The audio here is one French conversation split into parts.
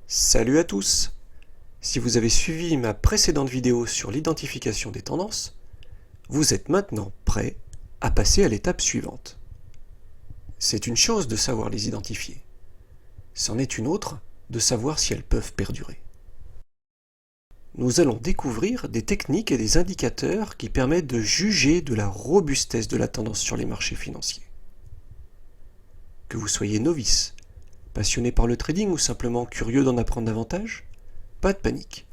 Salut à tous! Si vous avez suivi ma précédente vidéo sur l'identification des tendances, vous êtes maintenant prêt à passer à l'étape suivante. C'est une chose de savoir les identifier. C'en est une autre de savoir si elles peuvent perdurer. Nous allons découvrir des techniques et des indicateurs qui permettent de juger de la robustesse de la tendance sur les marchés financiers. Que vous soyez novice, passionné par le trading ou simplement curieux d'en apprendre davantage, pas de panique.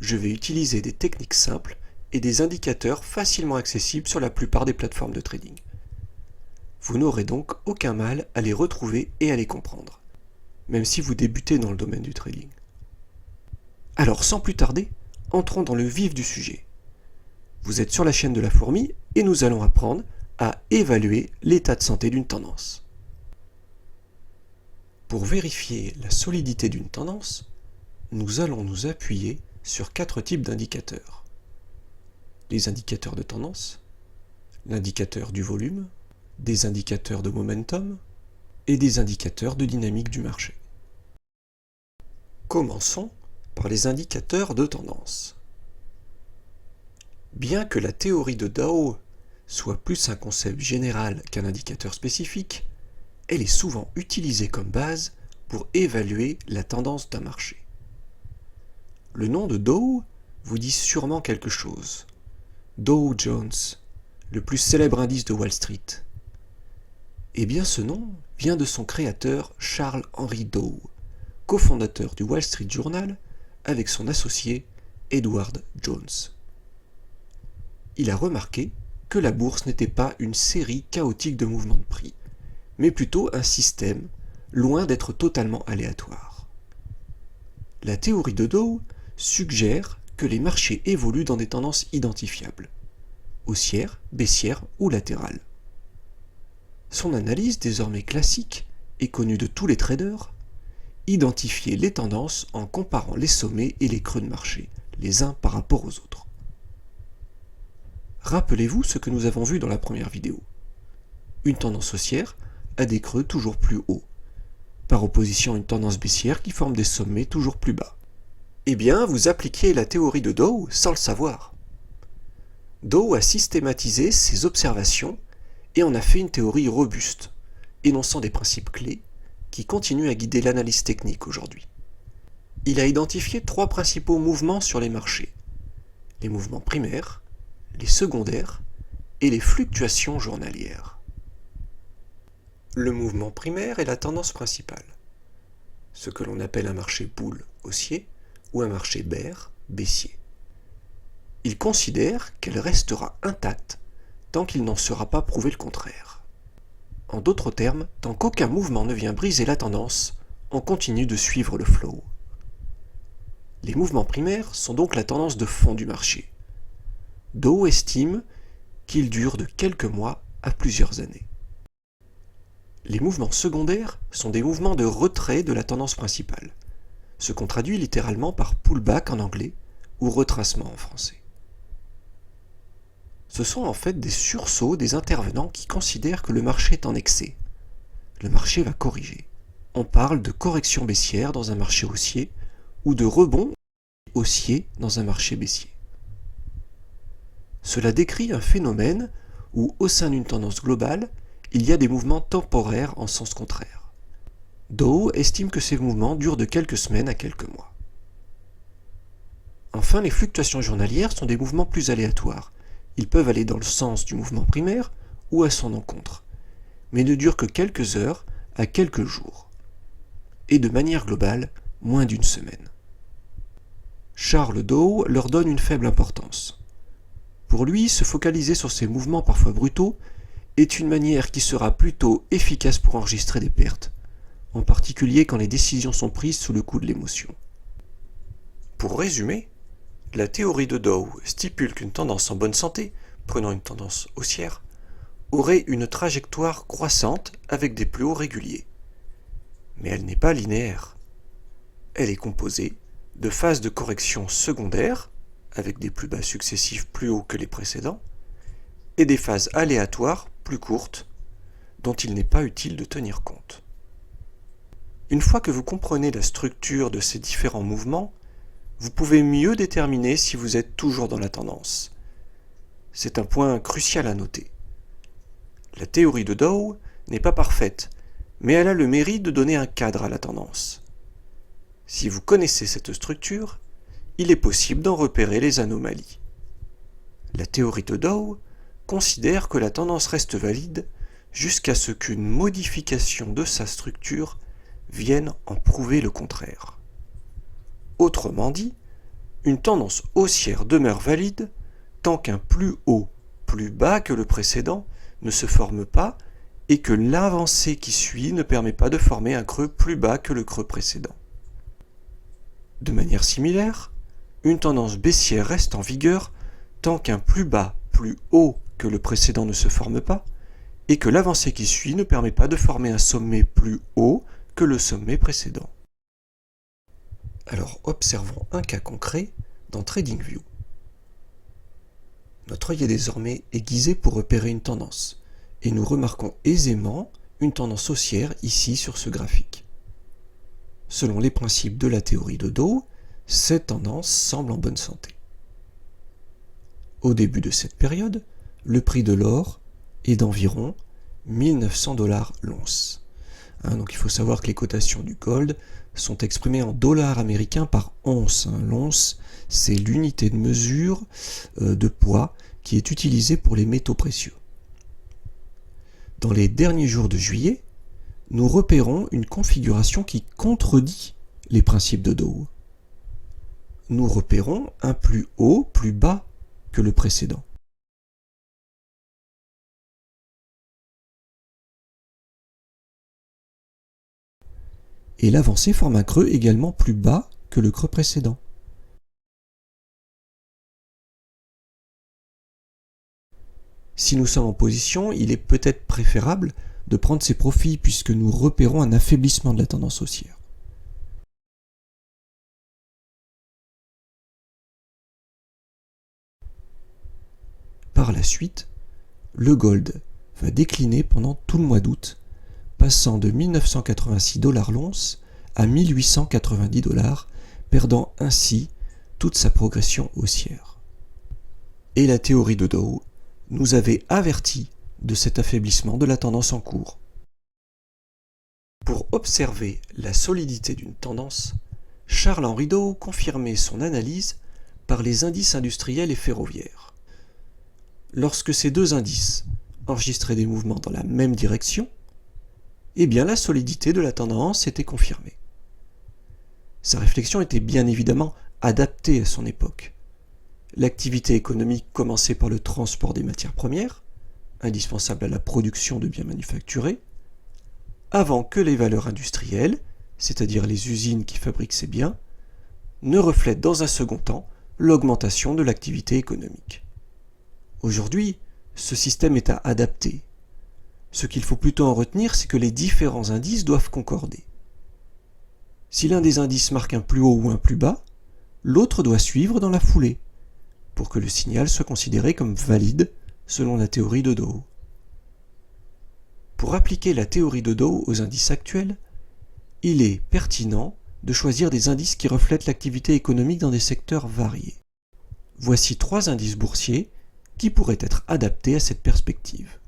Je vais utiliser des techniques simples et des indicateurs facilement accessibles sur la plupart des plateformes de trading. Vous n'aurez donc aucun mal à les retrouver et à les comprendre, même si vous débutez dans le domaine du trading. Alors sans plus tarder, entrons dans le vif du sujet. Vous êtes sur la chaîne de la fourmi et nous allons apprendre à évaluer l'état de santé d'une tendance. Pour vérifier la solidité d'une tendance, nous allons nous appuyer sur 4 types d'indicateurs. Les indicateurs de tendance, l'indicateur du volume, des indicateurs de momentum et des indicateurs de dynamique du marché. Commençons par les indicateurs de tendance. Bien que la théorie de Dow soit plus un concept général qu'un indicateur spécifique, elle est souvent utilisée comme base pour évaluer la tendance d'un marché. Le nom de Dow vous dit sûrement quelque chose. Dow Jones, le plus célèbre indice de Wall Street. Eh bien ce nom vient de son créateur Charles Henry Dow, cofondateur du Wall Street Journal avec son associé Edward Jones. Il a remarqué que la bourse n'était pas une série chaotique de mouvements de prix, mais plutôt un système loin d'être totalement aléatoire. La théorie de Dow suggère que les marchés évoluent dans des tendances identifiables, haussières, baissières ou latérales. Son analyse, désormais classique et connue de tous les traders, identifiait les tendances en comparant les sommets et les creux de marché, les uns par rapport aux autres. Rappelez-vous ce que nous avons vu dans la première vidéo. Une tendance haussière a des creux toujours plus hauts, par opposition à une tendance baissière qui forme des sommets toujours plus bas. Eh bien, vous appliquiez la théorie de Dow sans le savoir. Dow a systématisé ses observations et en a fait une théorie robuste, énonçant des principes clés qui continuent à guider l'analyse technique aujourd'hui. Il a identifié 3 principaux mouvements sur les marchés: les mouvements primaires, les secondaires et les fluctuations journalières. Le mouvement primaire est la tendance principale, ce que l'on appelle un marché bull haussier ou un marché bear baissier. Il considère qu'elle restera intacte tant qu'il n'en sera pas prouvé le contraire. En d'autres termes, tant qu'aucun mouvement ne vient briser la tendance, on continue de suivre le flow. Les mouvements primaires sont donc la tendance de fond du marché. Dow estime qu'ils durent de quelques mois à plusieurs années. Les mouvements secondaires sont des mouvements de retrait de la tendance principale, ce qu'on traduit littéralement par pullback en anglais ou retracement en français. Ce sont en fait des sursauts des intervenants qui considèrent que le marché est en excès. Le marché va corriger. On parle de correction baissière dans un marché haussier ou de rebond haussier dans un marché baissier. Cela décrit un phénomène où, au sein d'une tendance globale, il y a des mouvements temporaires en sens contraire. Dow estime que ces mouvements durent de quelques semaines à quelques mois. Enfin, les fluctuations journalières sont des mouvements plus aléatoires. Ils peuvent aller dans le sens du mouvement primaire ou à son encontre, mais ne durent que quelques heures à quelques jours, et de manière globale, moins d'une semaine. Charles Dow leur donne une faible importance. Pour lui, se focaliser sur ces mouvements parfois brutaux est une manière qui sera plutôt efficace pour enregistrer des pertes, en particulier quand les décisions sont prises sous le coup de l'émotion. Pour résumer, la théorie de Dow stipule qu'une tendance en bonne santé, prenant une tendance haussière, aurait une trajectoire croissante avec des plus hauts réguliers. Mais elle n'est pas linéaire. Elle est composée de phases de correction secondaires, avec des plus bas successifs plus hauts que les précédents, et des phases aléatoires plus courtes, dont il n'est pas utile de tenir compte. Une fois que vous comprenez la structure de ces différents mouvements, vous pouvez mieux déterminer si vous êtes toujours dans la tendance. C'est un point crucial à noter. La théorie de Dow n'est pas parfaite, mais elle a le mérite de donner un cadre à la tendance. Si vous connaissez cette structure, il est possible d'en repérer les anomalies. La théorie de Dow considère que la tendance reste valide jusqu'à ce qu'une modification de sa structure vienne en prouver le contraire. Autrement dit, une tendance haussière demeure valide tant qu'un plus haut plus bas que le précédent ne se forme pas et que l'avancée qui suit ne permet pas de former un creux plus bas que le creux précédent. De manière similaire, une tendance baissière reste en vigueur tant qu'un plus bas plus haut que le précédent ne se forme pas et que l'avancée qui suit ne permet pas de former un sommet plus haut que le sommet précédent. Alors observons un cas concret dans TradingView. Notre œil est désormais aiguisé pour repérer une tendance, et nous remarquons aisément une tendance haussière ici sur ce graphique. Selon les principes de la théorie de Dow, cette tendance semble en bonne santé. Au début de cette période, le prix de l'or est d'environ 1900 $ l'once. Donc il faut savoir que les cotations du gold sont exprimées en dollars américains par once. L'once, c'est l'unité de mesure de poids qui est utilisée pour les métaux précieux. Dans les derniers jours de juillet, nous repérons une configuration qui contredit les principes de Dow. Nous repérons un plus haut, plus bas que le précédent. Et l'avancée forme un creux également plus bas que le creux précédent. Si nous sommes en position, il est peut-être préférable de prendre ses profits puisque nous repérons un affaiblissement de la tendance haussière. Par la suite, le gold va décliner pendant tout le mois d'août, passant de 1986 $ l'once à 1890 $, perdant ainsi toute sa progression haussière. Et la théorie de Dow nous avait averti de cet affaiblissement de la tendance en cours. Pour observer la solidité d'une tendance, Charles-Henri Dow confirmait son analyse par les indices industriels et ferroviaires. Lorsque ces deux indices enregistraient des mouvements dans la même direction, eh bien la solidité de la tendance était confirmée. Sa réflexion était bien évidemment adaptée à son époque. L'activité économique commençait par le transport des matières premières, indispensables à la production de biens manufacturés, avant que les valeurs industrielles, c'est-à-dire les usines qui fabriquent ces biens, ne reflètent dans un second temps l'augmentation de l'activité économique. Aujourd'hui, ce système est à adapter. Ce qu'il faut plutôt en retenir, c'est que les différents indices doivent concorder. Si l'un des indices marque un plus haut ou un plus bas, l'autre doit suivre dans la foulée, pour que le signal soit considéré comme valide selon la théorie de Dow. Pour appliquer la théorie de Dow aux indices actuels, il est pertinent de choisir des indices qui reflètent l'activité économique dans des secteurs variés. Voici 3 indices boursiers qui pourraient être adaptés à cette perspective.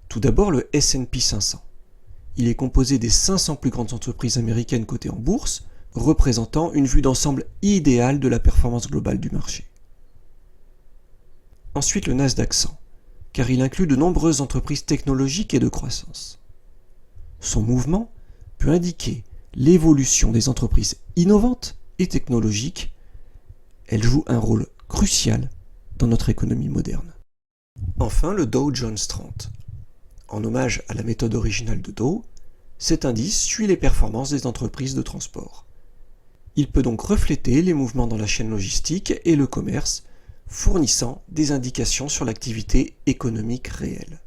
Tout d'abord le S&P 500. Il est composé des 500 plus grandes entreprises américaines cotées en bourse, représentant une vue d'ensemble idéale de la performance globale du marché. Ensuite le Nasdaq 100, car il inclut de nombreuses entreprises technologiques et de croissance. Son mouvement peut indiquer l'évolution des entreprises innovantes et technologiques. Elles jouent un rôle crucial dans notre économie moderne. Enfin le Dow Jones 30. En hommage à la méthode originale de Dow, cet indice suit les performances des entreprises de transport. Il peut donc refléter les mouvements dans la chaîne logistique et le commerce, fournissant des indications sur l'activité économique réelle.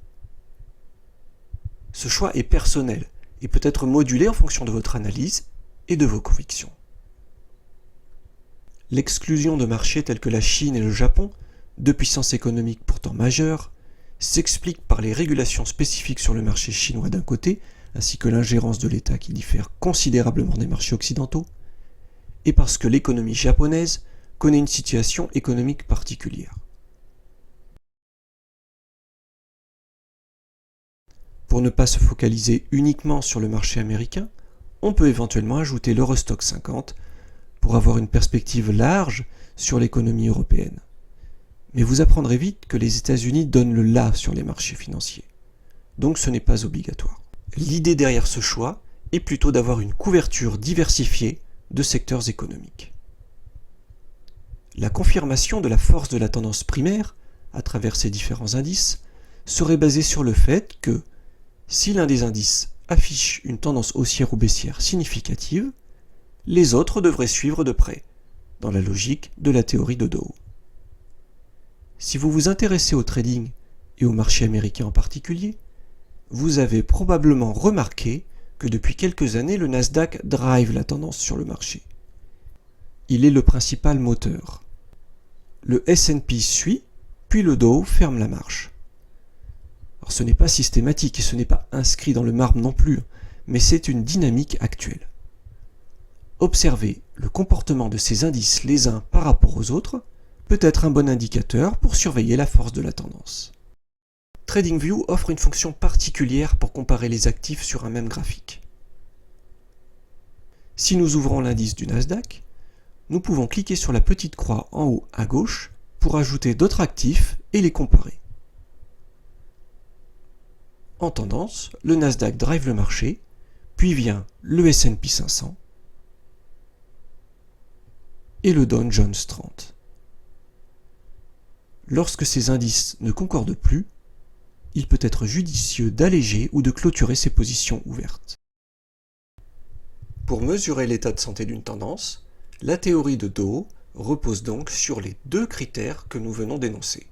Ce choix est personnel et peut être modulé en fonction de votre analyse et de vos convictions. L'exclusion de marchés tels que la Chine et le Japon, deux puissances économiques pourtant majeures, s'explique par les régulations spécifiques sur le marché chinois d'un côté, ainsi que l'ingérence de l'État qui diffère considérablement des marchés occidentaux, et parce que l'économie japonaise connaît une situation économique particulière. Pour ne pas se focaliser uniquement sur le marché américain, on peut éventuellement ajouter l'Eurostoxx 50 pour avoir une perspective large sur l'économie européenne. Mais vous apprendrez vite que les États-Unis donnent le la sur les marchés financiers. Donc ce n'est pas obligatoire. L'idée derrière ce choix est plutôt d'avoir une couverture diversifiée de secteurs économiques. La confirmation de la force de la tendance primaire, à travers ces différents indices, serait basée sur le fait que, si l'un des indices affiche une tendance haussière ou baissière significative, les autres devraient suivre de près, dans la logique de la théorie de Dow. Si vous vous intéressez au trading et au marché américain en particulier, vous avez probablement remarqué que depuis quelques années, le Nasdaq drive la tendance sur le marché. Il est le principal moteur. Le S&P suit, puis le Dow ferme la marche. Alors ce n'est pas systématique et ce n'est pas inscrit dans le marbre non plus, mais c'est une dynamique actuelle. Observer le comportement de ces indices les uns par rapport aux autres peut être un bon indicateur pour surveiller la force de la tendance. TradingView offre une fonction particulière pour comparer les actifs sur un même graphique. Si nous ouvrons l'indice du Nasdaq, nous pouvons cliquer sur la petite croix en haut à gauche pour ajouter d'autres actifs et les comparer. En tendance, le Nasdaq drive le marché, puis vient le S&P 500 et le Dow Jones 30. Lorsque ces indices ne concordent plus, il peut être judicieux d'alléger ou de clôturer ses positions ouvertes. Pour mesurer l'état de santé d'une tendance, la théorie de Dow repose donc sur les deux critères que nous venons d'énoncer.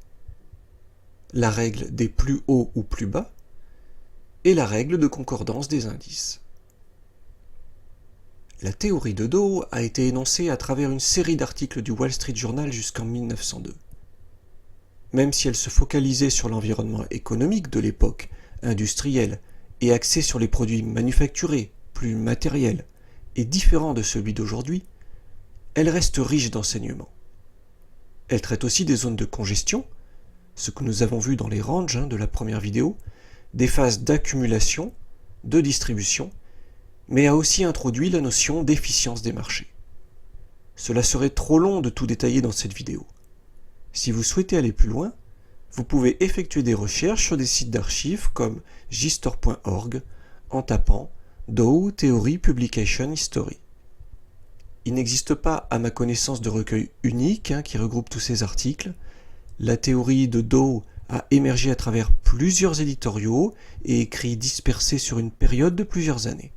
La règle des plus hauts ou plus bas et la règle de concordance des indices. La théorie de Dow a été énoncée à travers une série d'articles du Wall Street Journal jusqu'en 1902. Même si elle se focalisait sur l'environnement économique de l'époque, industriel, et axée sur les produits manufacturés, plus matériels, et différents de celui d'aujourd'hui, elle reste riche d'enseignements. Elle traite aussi des zones de congestion, ce que nous avons vu dans les ranges de la première vidéo, des phases d'accumulation, de distribution, mais a aussi introduit la notion d'efficience des marchés. Cela serait trop long de tout détailler dans cette vidéo. Si vous souhaitez aller plus loin, vous pouvez effectuer des recherches sur des sites d'archives comme jstore.org en tapant Dow Theory Publication History. Il n'existe pas, à ma connaissance, de recueil unique qui regroupe tous ces articles. La théorie de Dow a émergé à travers plusieurs éditoriaux et écrits dispersés sur une période de plusieurs années.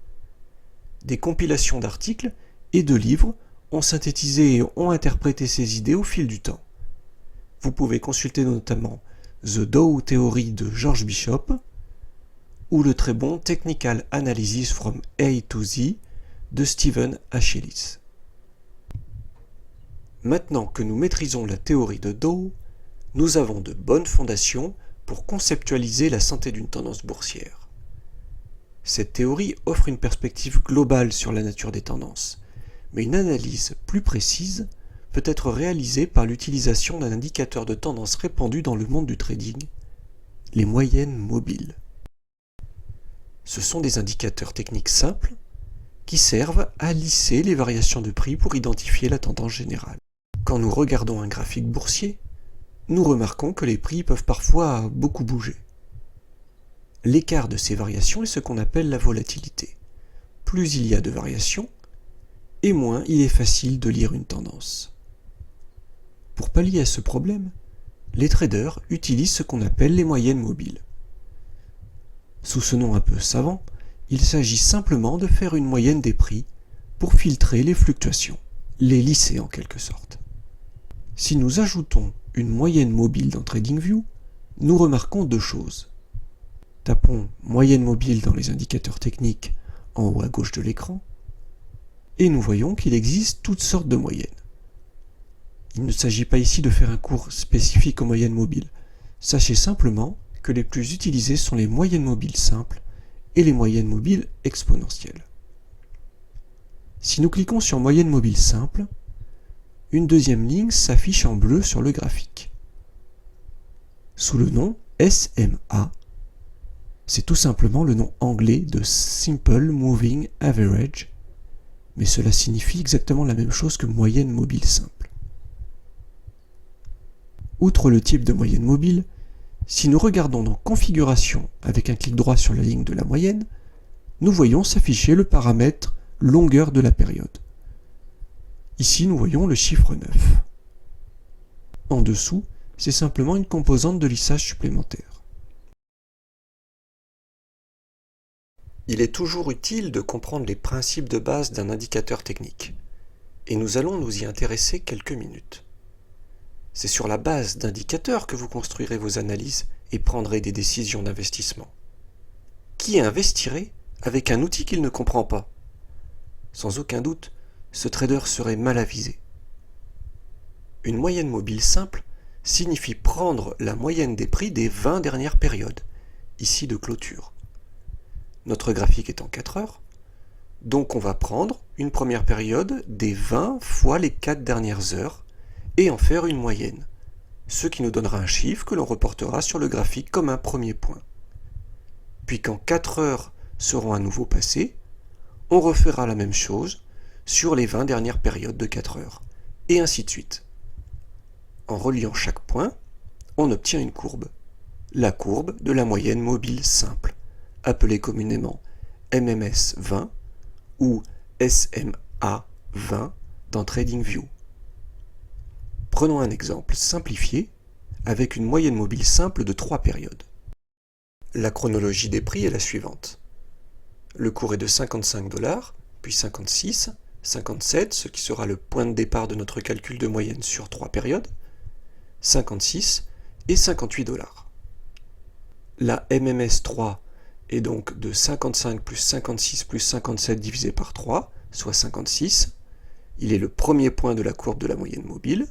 Des compilations d'articles et de livres ont synthétisé et ont interprété ces idées au fil du temps. Vous pouvez consulter notamment The Dow Theory de George Bishop ou le très bon Technical Analysis from A to Z de Stephen H. Ellis. Maintenant que nous maîtrisons la théorie de Dow, nous avons de bonnes fondations pour conceptualiser la santé d'une tendance boursière. Cette théorie offre une perspective globale sur la nature des tendances, mais une analyse plus précise peut être réalisée par l'utilisation d'un indicateur de tendance répandu dans le monde du trading, les moyennes mobiles. Ce sont des indicateurs techniques simples qui servent à lisser les variations de prix pour identifier la tendance générale. Quand nous regardons un graphique boursier, nous remarquons que les prix peuvent parfois beaucoup bouger. L'écart de ces variations est ce qu'on appelle la volatilité. Plus il y a de variations, et moins il est facile de lire une tendance. Pour pallier à ce problème, les traders utilisent ce qu'on appelle les moyennes mobiles. Sous ce nom un peu savant, il s'agit simplement de faire une moyenne des prix pour filtrer les fluctuations, les lisser en quelque sorte. Si nous ajoutons une moyenne mobile dans TradingView, nous remarquons deux choses. Tapons moyenne mobile dans les indicateurs techniques en haut à gauche de l'écran, et nous voyons qu'il existe toutes sortes de moyennes. Il ne s'agit pas ici de faire un cours spécifique aux moyennes mobiles. Sachez simplement que les plus utilisées sont les moyennes mobiles simples et les moyennes mobiles exponentielles. Si nous cliquons sur moyenne mobile simple, une deuxième ligne s'affiche en bleu sur le graphique. Sous le nom SMA, c'est tout simplement le nom anglais de Simple Moving Average, mais cela signifie exactement la même chose que moyenne mobile simple. Outre le type de moyenne mobile, si nous regardons dans Configuration avec un clic droit sur la ligne de la moyenne, nous voyons s'afficher le paramètre longueur de la période. Ici, nous voyons le chiffre 9. En dessous, c'est simplement une composante de lissage supplémentaire. Il est toujours utile de comprendre les principes de base d'un indicateur technique, et nous allons nous y intéresser quelques minutes. C'est sur la base d'indicateurs que vous construirez vos analyses et prendrez des décisions d'investissement. Qui investirait avec un outil qu'il ne comprend pas? Sans aucun doute, ce trader serait mal avisé. Une moyenne mobile simple signifie prendre la moyenne des prix des 20 dernières périodes, ici de clôture. Notre graphique est en 4 heures, donc on va prendre une première période des 20 fois les 4 dernières heures et en faire une moyenne, ce qui nous donnera un chiffre que l'on reportera sur le graphique comme un premier point. Puis quand 4 heures seront à nouveau passées, on refera la même chose sur les 20 dernières périodes de 4 heures, et ainsi de suite. En reliant chaque point, on obtient une courbe, la courbe de la moyenne mobile simple, appelée communément MMS 20 ou SMA 20 dans TradingView. Prenons un exemple simplifié avec une moyenne mobile simple de 3 périodes. La chronologie des prix est la suivante. Le cours est de 55 $, puis 56, 57, ce qui sera le point de départ de notre calcul de moyenne sur 3 périodes, 56 et 58 $. La MMS 3 est donc de 55 plus 56 plus 57 divisé par 3, soit 56. Il est le premier point de la courbe de la moyenne mobile.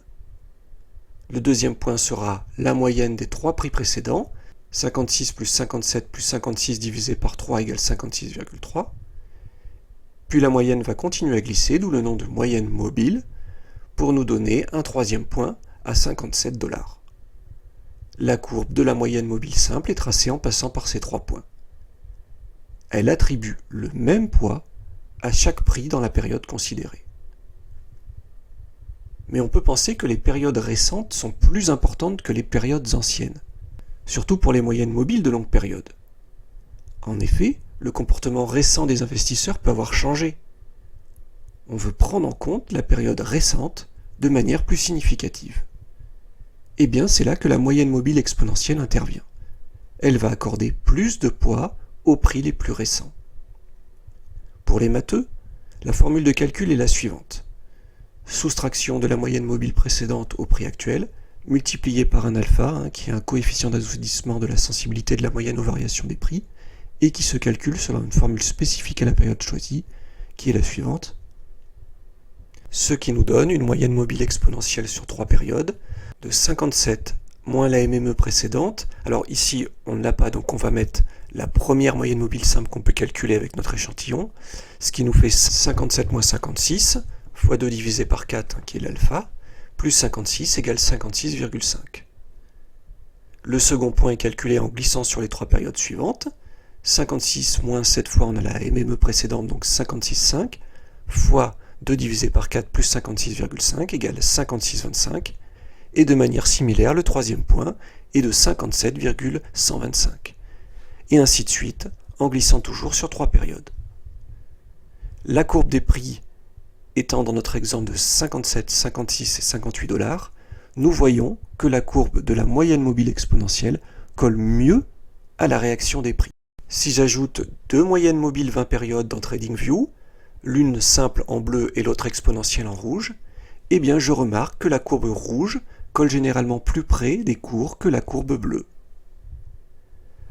Le deuxième point sera la moyenne des 3 prix précédents, 56 plus 57 plus 56 divisé par 3 égale 56,3. Puis la moyenne va continuer à glisser, d'où le nom de moyenne mobile, pour nous donner un troisième point à 57 $. La courbe de la moyenne mobile simple est tracée en passant par ces 3 points. Elle attribue le même poids à chaque prix dans la période considérée. Mais on peut penser que les périodes récentes sont plus importantes que les périodes anciennes, surtout pour les moyennes mobiles de longue période. En effet, le comportement récent des investisseurs peut avoir changé. On veut prendre en compte la période récente de manière plus significative. Eh bien, c'est là que la moyenne mobile exponentielle intervient. Elle va accorder plus de poids aux prix les plus récents. Pour les matheux, la formule de calcul est la suivante. Soustraction de la moyenne mobile précédente au prix actuel, multiplié par un alpha, qui est un coefficient d'assourdissement de la sensibilité de la moyenne aux variations des prix, et qui se calcule selon une formule spécifique à la période choisie, qui est la suivante. Ce qui nous donne une moyenne mobile exponentielle sur 3 périodes, de 57 moins la MME précédente. Alors ici, on ne l'a pas, donc on va mettre la première moyenne mobile simple qu'on peut calculer avec notre échantillon, ce qui nous fait 57 moins 56, fois 2 divisé par 4, qui est l'alpha, plus 56 égale 56,5. Le second point est calculé en glissant sur les 3 périodes suivantes. 56 moins 7 fois on a la MME précédente, donc 56,5, fois 2 divisé par 4 plus 56,5 égale 56,25. Et de manière similaire, le troisième point est de 57,125. Et ainsi de suite, en glissant toujours sur 3 périodes. La courbe des prix étant dans notre exemple de 57, 56 et 58 $, nous voyons que la courbe de la moyenne mobile exponentielle colle mieux à la réaction des prix. Si j'ajoute 2 moyennes mobiles 20 périodes dans TradingView, l'une simple en bleu et l'autre exponentielle en rouge, eh bien je remarque que la courbe rouge colle généralement plus près des cours que la courbe bleue.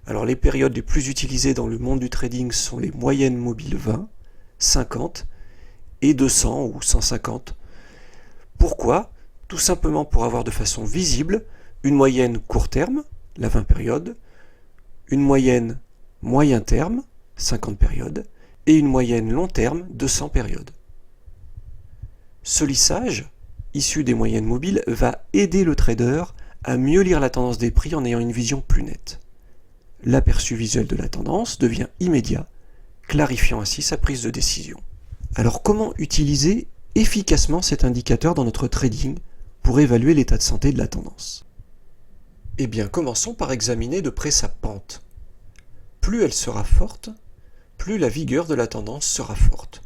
Alors les périodes les plus utilisées dans le monde du trading sont les moyennes mobiles 20, 50 et 200 ou 150. Pourquoi? Tout simplement pour avoir de façon visible une moyenne court terme, la 20 périodes, une moyenne moyen terme, 50 périodes, et une moyenne long terme de 100 périodes. Ce lissage, issu des moyennes mobiles, va aider le trader à mieux lire la tendance des prix en ayant une vision plus nette. L'aperçu visuel de la tendance devient immédiat, clarifiant ainsi sa prise de décision. Alors comment utiliser efficacement cet indicateur dans notre trading pour évaluer l'état de santé de la tendance? Eh bien, commençons par examiner de près sa pente. Plus elle sera forte, plus la vigueur de la tendance sera forte,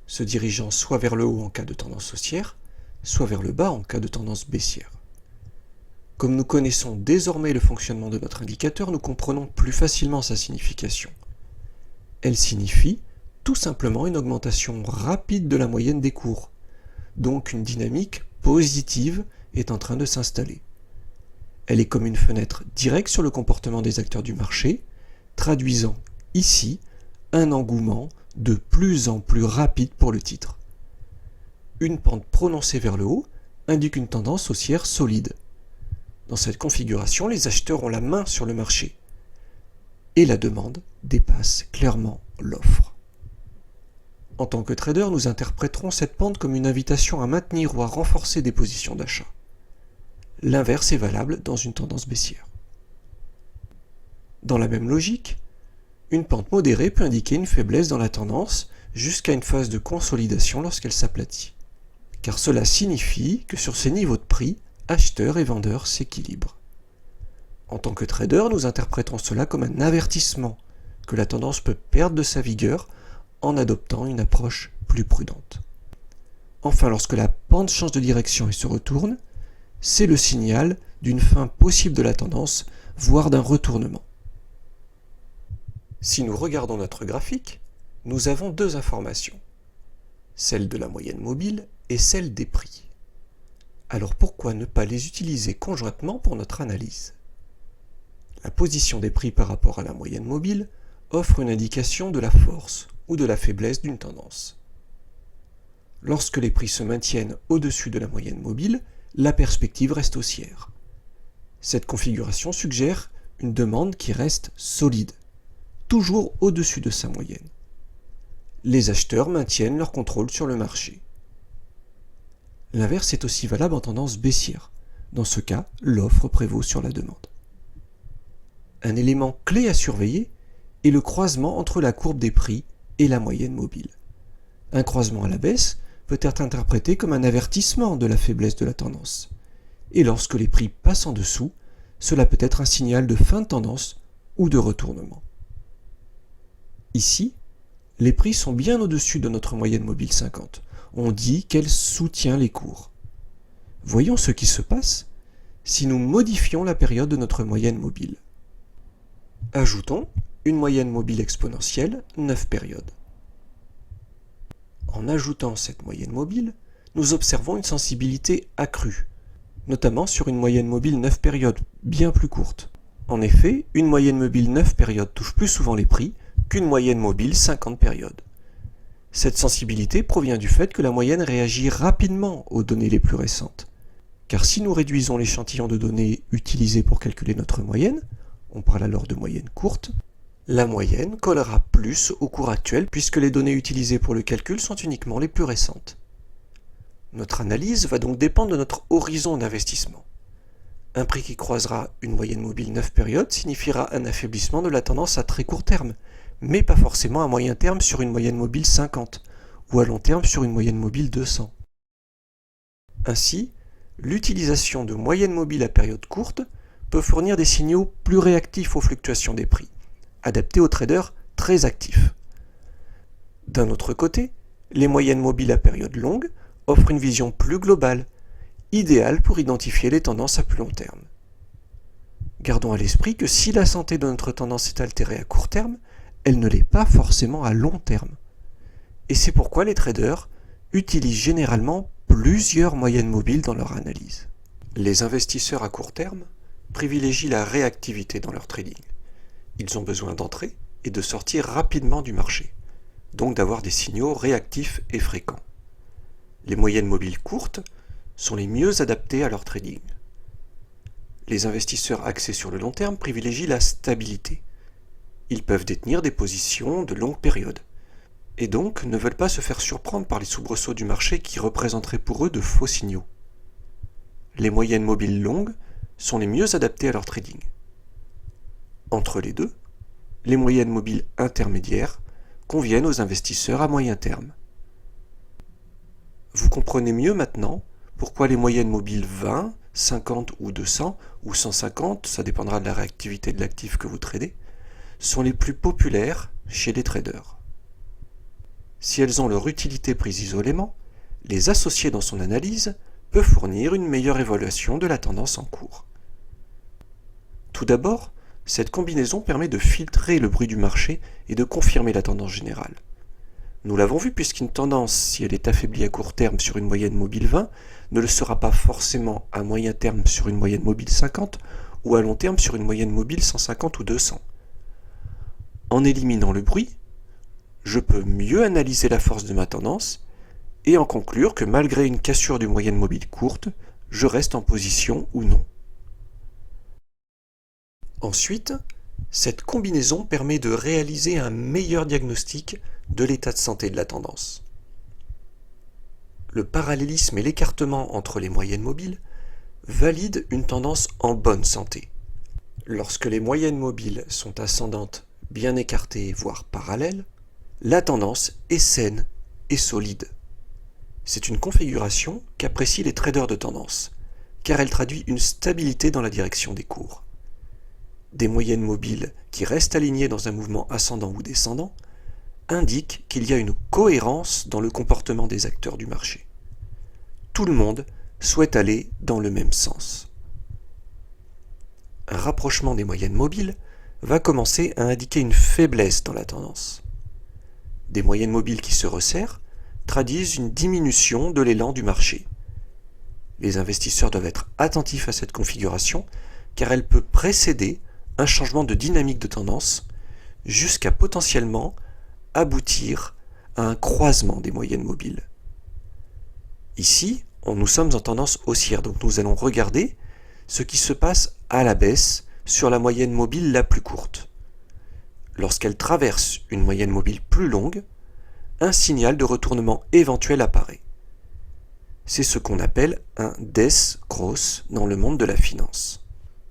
se dirigeant soit vers le haut en cas de tendance haussière, soit vers le bas en cas de tendance baissière. Comme nous connaissons désormais le fonctionnement de notre indicateur, nous comprenons plus facilement sa signification. Elle signifie tout simplement une augmentation rapide de la moyenne des cours, donc une dynamique positive est en train de s'installer. Elle est comme une fenêtre directe sur le comportement des acteurs du marché, traduisant ici un engouement de plus en plus rapide pour le titre. Une pente prononcée vers le haut indique une tendance haussière solide. Dans cette configuration, les acheteurs ont la main sur le marché et la demande dépasse clairement l'offre. En tant que trader, nous interpréterons cette pente comme une invitation à maintenir ou à renforcer des positions d'achat. L'inverse est valable dans une tendance baissière. Dans la même logique, une pente modérée peut indiquer une faiblesse dans la tendance jusqu'à une phase de consolidation lorsqu'elle s'aplatit, car cela signifie que sur ces niveaux de prix, acheteurs et vendeurs s'équilibrent. En tant que trader, nous interprétons cela comme un avertissement que la tendance peut perdre de sa vigueur en adoptant une approche plus prudente. Enfin, lorsque la pente change de direction et se retourne, c'est le signal d'une fin possible de la tendance, voire d'un retournement. Si nous regardons notre graphique, nous avons deux informations, celle de la moyenne mobile et celle des prix. Alors pourquoi ne pas les utiliser conjointement pour notre analyse? La position des prix par rapport à la moyenne mobile offre une indication de la force ou de la faiblesse d'une tendance. Lorsque les prix se maintiennent au-dessus de la moyenne mobile, la perspective reste haussière. Cette configuration suggère une demande qui reste solide, toujours au-dessus de sa moyenne. Les acheteurs maintiennent leur contrôle sur le marché. L'inverse est aussi valable en tendance baissière. Dans ce cas, l'offre prévaut sur la demande. Un élément clé à surveiller est le croisement entre la courbe des prix et la moyenne mobile. Un croisement à la baisse peut être interprété comme un avertissement de la faiblesse de la tendance. Et lorsque les prix passent en dessous, cela peut être un signal de fin de tendance ou de retournement. Ici, les prix sont bien au-dessus de notre moyenne mobile 50. On dit qu'elle soutient les cours. Voyons ce qui se passe si nous modifions la période de notre moyenne mobile. Ajoutons une moyenne mobile exponentielle 9 périodes. En ajoutant cette moyenne mobile, nous observons une sensibilité accrue, notamment sur une moyenne mobile 9 périodes, bien plus courte. En effet, une moyenne mobile 9 périodes touche plus souvent les prix qu'une moyenne mobile 50 périodes. Cette sensibilité provient du fait que la moyenne réagit rapidement aux données les plus récentes. Car si nous réduisons l'échantillon de données utilisé pour calculer notre moyenne, on parle alors de moyenne courte, la moyenne collera plus au cours actuel puisque les données utilisées pour le calcul sont uniquement les plus récentes. Notre analyse va donc dépendre de notre horizon d'investissement. Un prix qui croisera une moyenne mobile 9 périodes signifiera un affaiblissement de la tendance à très court terme, mais pas forcément à moyen terme sur une moyenne mobile 50 ou à long terme sur une moyenne mobile 200. Ainsi, l'utilisation de moyennes mobiles à période courte peut fournir des signaux plus réactifs aux fluctuations des prix, adaptés aux traders très actifs. D'un autre côté, les moyennes mobiles à période longue offrent une vision plus globale, idéale pour identifier les tendances à plus long terme. Gardons à l'esprit que si la santé de notre tendance est altérée à court terme, elle ne l'est pas forcément à long terme. Et c'est pourquoi les traders utilisent généralement plusieurs moyennes mobiles dans leur analyse. Les investisseurs à court terme privilégient la réactivité dans leur trading. Ils ont besoin d'entrer et de sortir rapidement du marché, donc d'avoir des signaux réactifs et fréquents. Les moyennes mobiles courtes sont les mieux adaptées à leur trading. Les investisseurs axés sur le long terme privilégient la stabilité. Ils peuvent détenir des positions de longue période, et donc ne veulent pas se faire surprendre par les soubresauts du marché qui représenteraient pour eux de faux signaux. Les moyennes mobiles longues sont les mieux adaptées à leur trading. Entre les deux, les moyennes mobiles intermédiaires conviennent aux investisseurs à moyen terme. Vous comprenez mieux maintenant pourquoi les moyennes mobiles 20, 50 ou 200 ou 150, ça dépendra de la réactivité de l'actif que vous tradez, sont les plus populaires chez les traders. Si elles ont leur utilité prise isolément, les associer dans son analyse peut fournir une meilleure évaluation de la tendance en cours. Tout d'abord, cette combinaison permet de filtrer le bruit du marché et de confirmer la tendance générale. Nous l'avons vu puisqu'une tendance, si elle est affaiblie à court terme sur une moyenne mobile 20, ne le sera pas forcément à moyen terme sur une moyenne mobile 50 ou à long terme sur une moyenne mobile 150 ou 200. En éliminant le bruit, je peux mieux analyser la force de ma tendance et en conclure que malgré une cassure d'une moyenne mobile courte, je reste en position ou non. Ensuite, cette combinaison permet de réaliser un meilleur diagnostic de l'état de santé de la tendance. Le parallélisme et l'écartement entre les moyennes mobiles valident une tendance en bonne santé. Lorsque les moyennes mobiles sont ascendantes, bien écartées, voire parallèles, la tendance est saine et solide. C'est une configuration qu'apprécient les traders de tendance, car elle traduit une stabilité dans la direction des cours. Des moyennes mobiles qui restent alignées dans un mouvement ascendant ou descendant indiquent qu'il y a une cohérence dans le comportement des acteurs du marché. Tout le monde souhaite aller dans le même sens. Un rapprochement des moyennes mobiles va commencer à indiquer une faiblesse dans la tendance. Des moyennes mobiles qui se resserrent traduisent une diminution de l'élan du marché. Les investisseurs doivent être attentifs à cette configuration car elle peut précéder un changement de dynamique de tendance jusqu'à potentiellement aboutir à un croisement des moyennes mobiles. Ici, nous sommes en tendance haussière, donc nous allons regarder ce qui se passe à la baisse sur la moyenne mobile la plus courte. Lorsqu'elle traverse une moyenne mobile plus longue, un signal de retournement éventuel apparaît. C'est ce qu'on appelle un Death Cross dans le monde de la finance.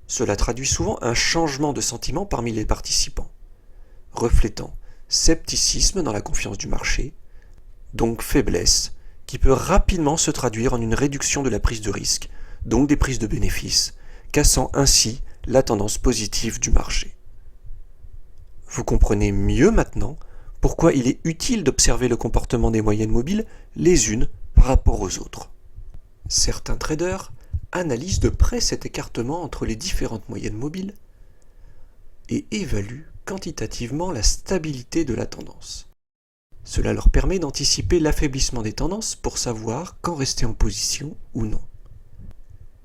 Cela traduit souvent un changement de sentiment parmi les participants, reflétant scepticisme dans la confiance du marché, donc faiblesse, qui peut rapidement se traduire en une réduction de la prise de risque, donc des prises de bénéfices, cassant ainsi la tendance positive du marché. Vous comprenez mieux maintenant pourquoi il est utile d'observer le comportement des moyennes mobiles les unes par rapport aux autres. Certains traders analysent de près cet écartement entre les différentes moyennes mobiles et évaluent quantitativement la stabilité de la tendance. Cela leur permet d'anticiper l'affaiblissement des tendances pour savoir quand rester en position ou non.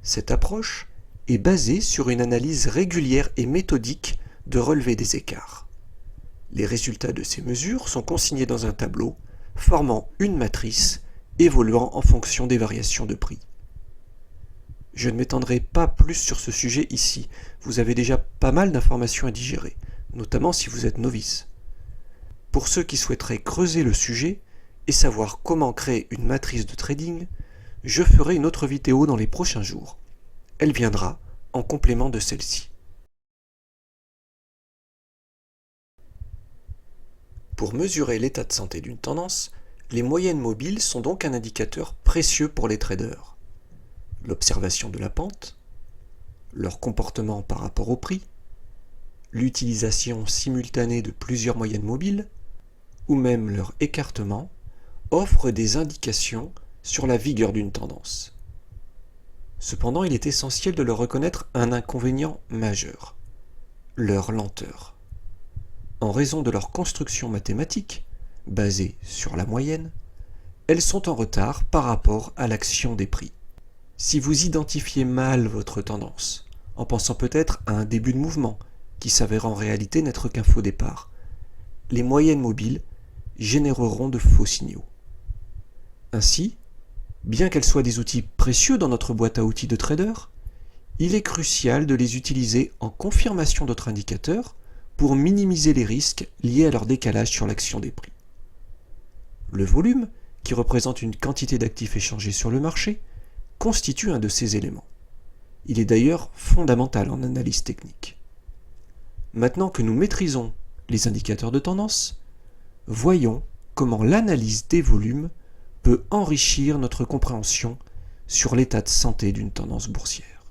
Cette approche est basée sur une analyse régulière et méthodique de relevé des écarts. Les résultats de ces mesures sont consignés dans un tableau formant une matrice évoluant en fonction des variations de prix. Je ne m'étendrai pas plus sur ce sujet ici, vous avez déjà pas mal d'informations à digérer, notamment si vous êtes novice. Pour ceux qui souhaiteraient creuser le sujet et savoir comment créer une matrice de trading, je ferai une autre vidéo dans les prochains jours. Elle viendra en complément de celle-ci. Pour mesurer l'état de santé d'une tendance, les moyennes mobiles sont donc un indicateur précieux pour les traders. L'observation de la pente, leur comportement par rapport au prix, l'utilisation simultanée de plusieurs moyennes mobiles, ou même leur écartement, offrent des indications sur la vigueur d'une tendance. Cependant, il est essentiel de leur reconnaître un inconvénient majeur, leur lenteur. En raison de leur construction mathématique, basée sur la moyenne, elles sont en retard par rapport à l'action des prix. Si vous identifiez mal votre tendance, en pensant peut-être à un début de mouvement, qui s'avère en réalité n'être qu'un faux départ, les moyennes mobiles généreront de faux signaux. Ainsi, bien qu'elles soient des outils précieux dans notre boîte à outils de trader, il est crucial de les utiliser en confirmation d'autres indicateurs pour minimiser les risques liés à leur décalage sur l'action des prix. Le volume, qui représente une quantité d'actifs échangés sur le marché, constitue un de ces éléments. Il est d'ailleurs fondamental en analyse technique. Maintenant que nous maîtrisons les indicateurs de tendance, voyons comment l'analyse des volumes peut enrichir notre compréhension sur l'état de santé d'une tendance boursière.